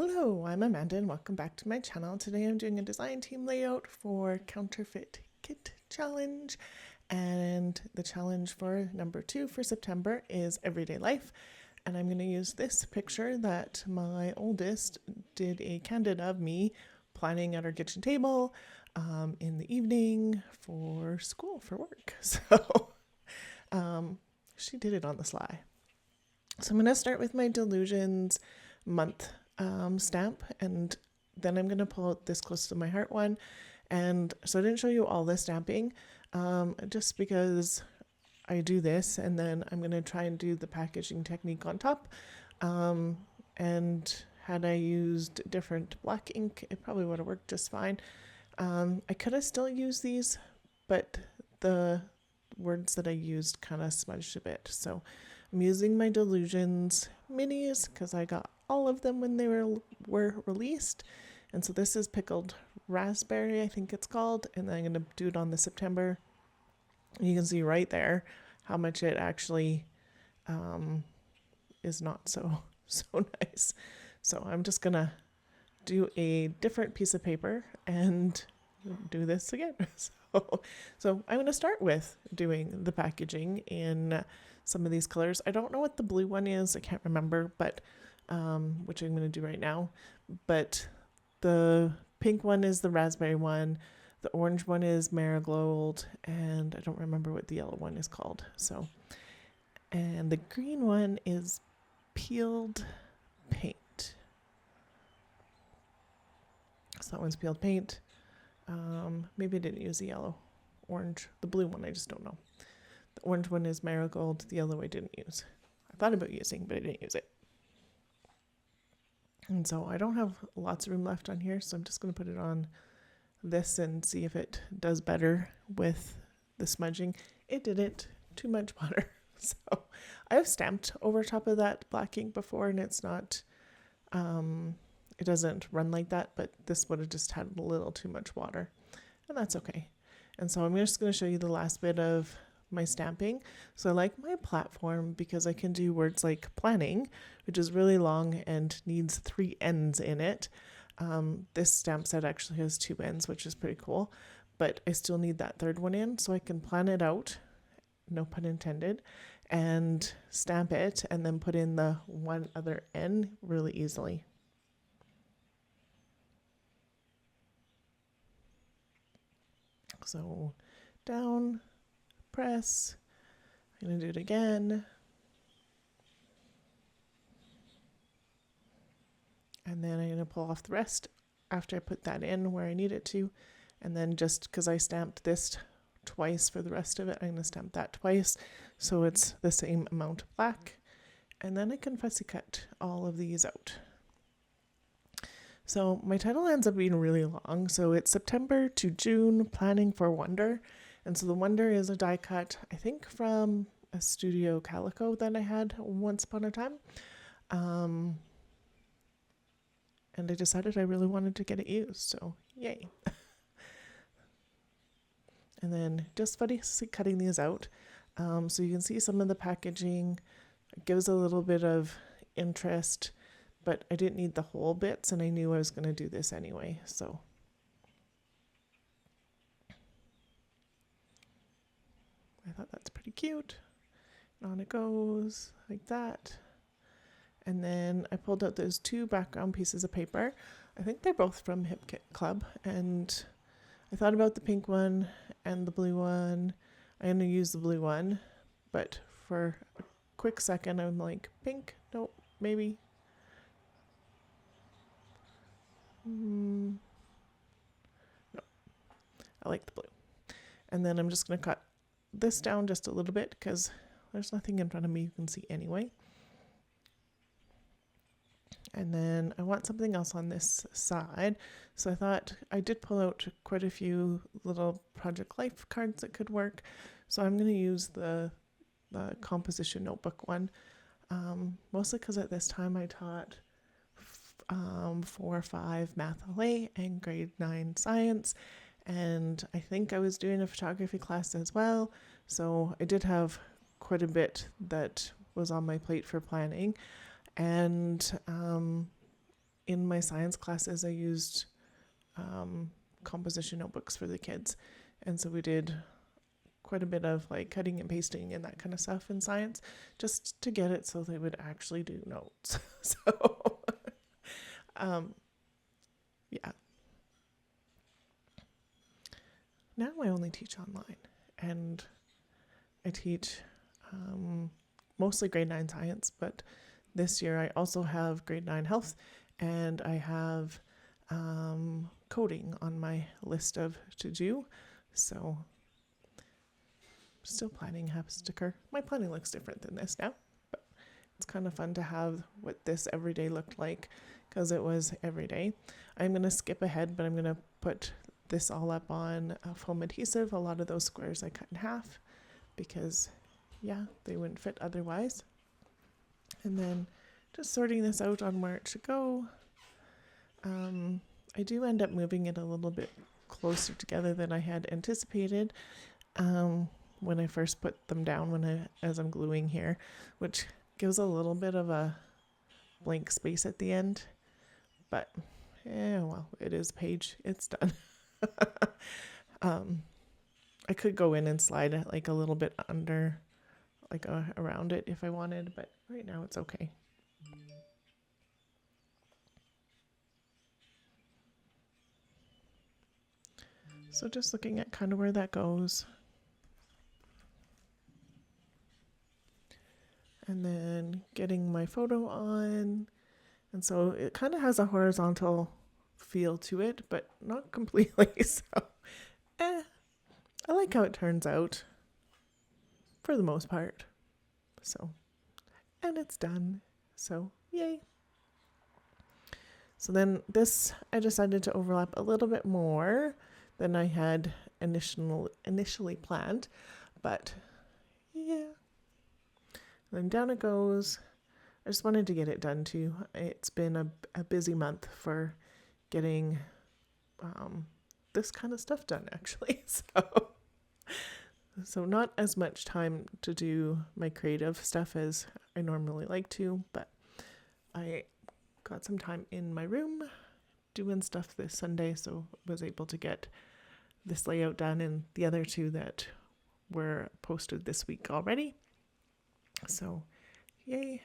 Hello, I'm Amanda and welcome back to my channel. Today I'm doing a design team layout for Counterfeit Kit Challenge, and the challenge for number 2 for September is Everyday Life, and I'm going to use this picture that my oldest did a candid of me planning at our kitchen table in the evening for school, for work. So she did it on the sly. So I'm going to start with my Delusions month stamp, and then I'm going to pull out this close to my heart one. And so I didn't show you all the stamping just because I do this and then I'm going to try and do the packaging technique on top. And had I used different black ink, it probably would have worked just fine. I could have still used these, but the words that I used kind of smudged a bit. So I'm using my Delusions minis because I got all of them when they were released. And so this is pickled raspberry, I think it's called, and then I'm going to do it on the September. You can see right there how much it actually is not so nice. So I'm just going to do a different piece of paper and do this again. So I'm going to start with doing the packaging in some of these colors. I don't know what the blue one is. I can't remember, but which I'm going to do right now. But the pink one is the raspberry one. The orange one is marigold, and I don't remember what the yellow one is called. So, and the green one is peeled paint. So that one's peeled paint. Maybe I didn't use the yellow. Orange, the blue one, I just don't know. The orange one is marigold. The yellow I didn't use. I thought about using, but I didn't use it. And so I don't have lots of room left on here, so I'm just going to put it on this and see if it does better with the smudging. It didn't. Too much water. So I've stamped over top of that black ink before, and it's not, it doesn't run like that, but this would have just had a little too much water, and that's okay. And so I'm just going to show you the last bit of my stamping. So I like my platform because I can do words like planning, which is really long and needs 3 ends in it. This stamp set actually has 2 ends, which is pretty cool, but I still need that third one in so I can plan it out, no pun intended, and stamp it and then put in the one other end really easily. So down, press, I'm going to do it again. And then I'm going to pull off the rest after I put that in where I need it to. And then just because I stamped this twice for the rest of it, I'm going to stamp that twice. So it's the same amount of black. And then I can fussy cut all of these out. So my title ends up being really long. So it's September to June, Planning for Wonder. And so the Wonder is a die cut, I think from a Studio Calico that I had once upon a time. And I decided I really wanted to get it used, so yay. And then just funny cutting these out. So you can see some of the packaging. It gives a little bit of interest, but I didn't need the whole bits, and I knew I was going to do this anyway, so. I thought that's pretty cute. And on it goes like that. And then I pulled out those 2 background pieces of paper. I think they're both from Hip Kit Club. And I thought about the pink one and the blue one. I'm going to use the blue one. But for a quick second, I'm like, pink? Nope, maybe. No, I like the blue. And then I'm just going to cut this down just a little bit because there's nothing in front of me you can see anyway. And then I want something else on this side. So I thought I did pull out quite a few little Project Life cards that could work. So I'm going to use the composition notebook one. Mostly because at this time I taught 4-5 math LA and grade 9 science. And I think I was doing a photography class as well. So I did have quite a bit that was on my plate for planning. And in my science classes, I used composition notebooks for the kids. And so we did quite a bit of like cutting and pasting and that kind of stuff in science, just to get it so they would actually do notes. So, yeah. Now I only teach online, and I teach mostly grade 9 science, but this year I also have grade 9 health, and I have coding on my list of to do. So still planning have a sticker. My planning looks different than this now, but it's kind of fun to have what this every day looked like, because it was every day. I'm going to skip ahead, but I'm going to put this all up on foam adhesive. A lot of those squares I cut in half because, yeah, they wouldn't fit otherwise. And then just sorting this out on where it should go. I do end up moving it a little bit closer together than I had anticipated when I first put them down as I'm gluing here, which gives a little bit of a blank space at the end. But, well, it is page. It's done. I could go in and slide it like a little bit under, like around it if I wanted, but right now it's okay. So just looking at kind of where that goes. And then getting my photo on. And so it kind of has a horizontal feel to it, but not completely. So, I like how it turns out for the most part. So, and it's done. So, yay. So then this, I decided to overlap a little bit more than I had initially planned, but yeah. And then down it goes. I just wanted to get it done too. It's been a busy month for getting this kind of stuff done, actually. So not as much time to do my creative stuff as I normally like to, but I got some time in my room doing stuff this Sunday, so was able to get this layout done and the other two that were posted this week already. So, yay.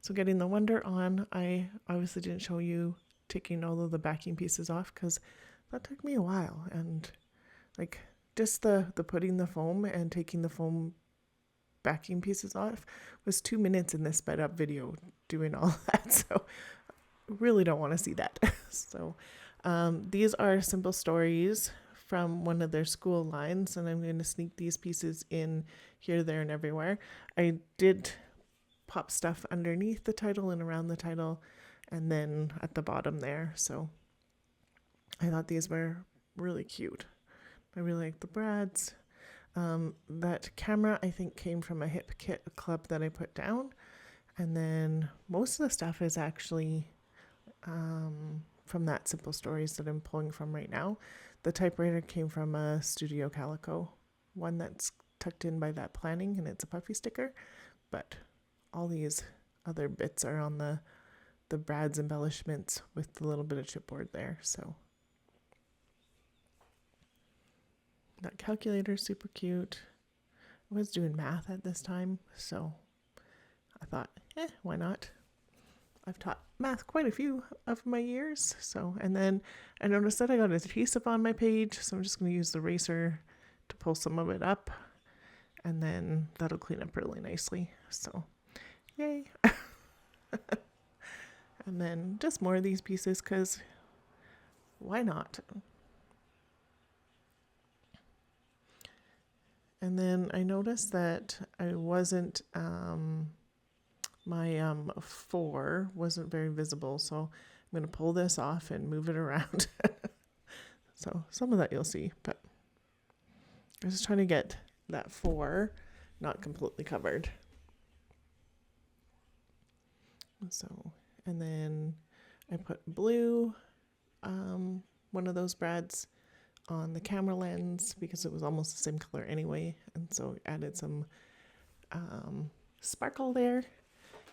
So getting the Wonder on, I obviously didn't show you taking all of the backing pieces off because that took me a while. And like just the putting the foam and taking the foam backing pieces off was 2 minutes in this sped up video doing all that. So really don't want to see that. So these are simple stories from one of their school lines, and I'm going to sneak these pieces in here, there, and everywhere. I did pop stuff underneath the title and around the title and then at the bottom there. So I thought these were really cute. I really like the brads. That camera I think came from a hip kit club that I put down. And then most of the stuff is actually from that Simple Stories that I'm pulling from right now. The typewriter came from a Studio Calico, one that's tucked in by that planning, and it's a puffy sticker. But all these other bits are on the Brad's embellishments with the little bit of chipboard there. So that calculator, super cute. I was doing math at this time, so I thought, why not? I've taught math quite a few of my years. So, and then I noticed that I got adhesive on my page, so I'm just going to use the eraser to pull some of it up, and then that'll clean up really nicely. So, yay. And then just more of these pieces, because why not? And then I noticed that I wasn't, my 4 wasn't very visible, so I'm going to pull this off and move it around. So some of that you'll see, but I was just trying to get that 4 not completely covered. So, and then I put blue, one of those brads on the camera lens because it was almost the same color anyway, and so added some sparkle there.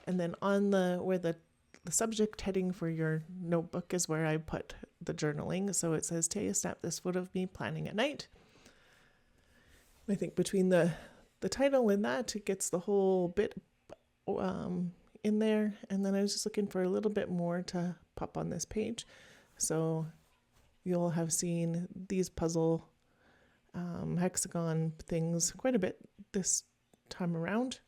And then on where the the subject heading for your notebook is where I put the journaling. So it says, take a snap this photo of me planning at night. I think between the title and that, it gets the whole bit in there. And then I was just looking for a little bit more to pop on this page. So you'll have seen these puzzle hexagon things quite a bit this time around,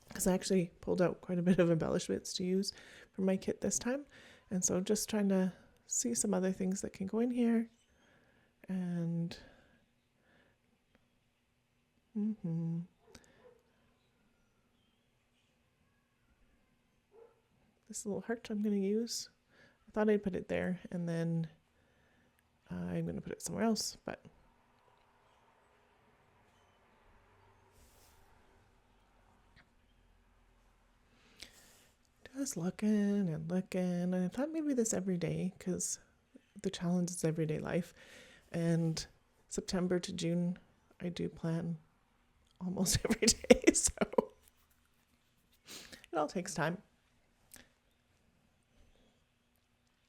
because I actually pulled out quite a bit of embellishments to use for my kit this time. And so just trying to see some other things that can go in here. And this little heart I'm going to use. I thought I'd put it there, and then I'm going to put it somewhere else, but just looking and looking. And I thought maybe this every day, because the challenge is everyday life. And September to June, I do plan almost every day, so it all takes time.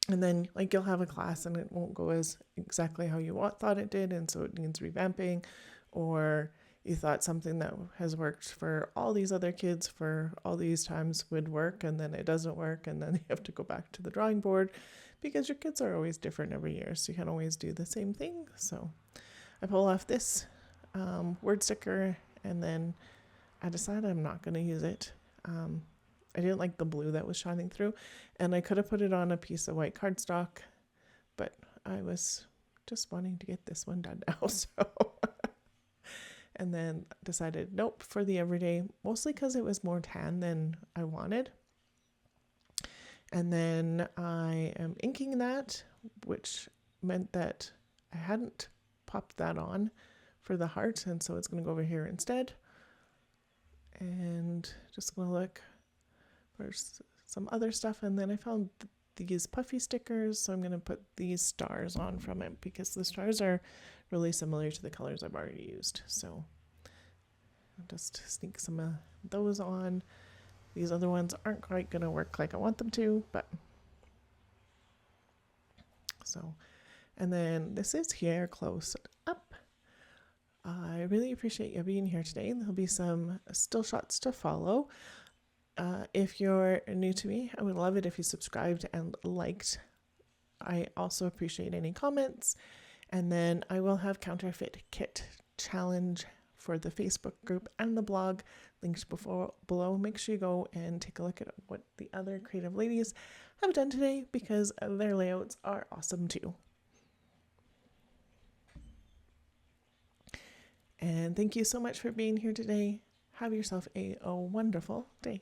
And then like you'll have a class and it won't go as exactly how you thought it did, and so it needs revamping, or you thought something that has worked for all these other kids for all these times would work, and then it doesn't work, and then you have to go back to the drawing board because your kids are always different every year, so you can't always do the same thing. So I pull off this word sticker, and then I decided I'm not going to use it. I didn't like the blue that was shining through, and I could have put it on a piece of white cardstock, but I was just wanting to get this one done now, so and then decided nope for the everyday, mostly because it was more tan than I wanted. And then I am inking that, which meant that I hadn't popped that on for the heart, and so it's going to go over here instead. And just going to look for some other stuff, and then I found these puffy stickers, so I'm going to put these stars on from it because the stars are really similar to the colors I've already used. So I'll just sneak some of those on. These other ones aren't quite going to work like I want them to, but so, and then this is here close up. I really appreciate you being here today. There'll be some still shots to follow. If you're new to me, I would love it if you subscribed and liked. I also appreciate any comments. And then I will have Counterfeit Kit Challenge for the Facebook group and the blog linked below. Make sure you go and take a look at what the other creative ladies have done today, because their layouts are awesome too. And thank you so much for being here today. Have yourself a wonderful day.